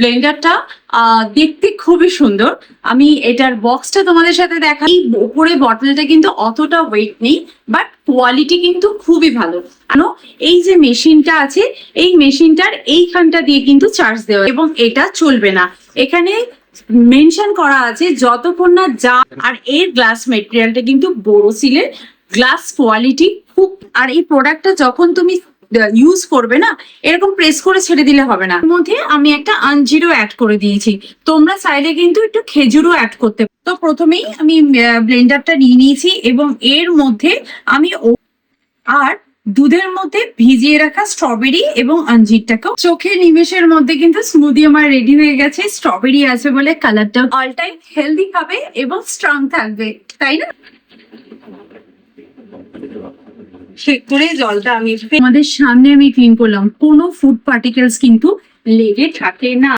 ব্লেন্ডারটা দেখতে খুবই সুন্দর। আমি এটার বক্সটা তোমাদের সাথে দেখাই। উপরে বটলটা কিন্তু অতটা ওয়েট নেই, বাট কোয়ালিটি কিন্তু খুবই ভালো। এই যে মেশিনটা আছে, এই মেশিনটার এইখানটা দিয়ে কিন্তু চার্জ দেওয়া, এবং এটা চলবে না। এখানে মেনশন করা আছে যতক্ষণ না যা। আর এর গ্লাস মেটেরিয়ালটা কিন্তু বোরোসিলের গ্লাস কোয়ালিটি খুব। আর এই প্রোডাক্টটা যখন তুমি ইউজ করবে না, এরকম প্রেস করে ছেড়ে দিলে হবে না। এর মধ্যে আমি একটা আঞ্জিরও অ্যাড করে দিয়েছি, তোমরা চাইলে কিন্তু একটু খেজুরও অ্যাড করতে। তো প্রথমেই আমি ব্লেন্ডারটা নিয়ে নিয়েছি, এবং এর মধ্যে আমি আর দুধের মধ্যে ভিজিয়ে রাখা স্ট্রবেরি এবং আঞ্জিরটাকেও, চোখের নিমেষের মধ্যে কিন্তু স্মুদি আমার রেডি হয়ে গেছে। স্ট্রবেরি আছে বলে কালারটা অল টাইম হেলদি হবে এবং স্ট্রং থাকবে, তাই না? করে জলটা আমি আমাদের সামনে আমি ক্লিন করলাম, কোনো ফুড পার্টিকেলস কিন্তু লেগে থাকে না।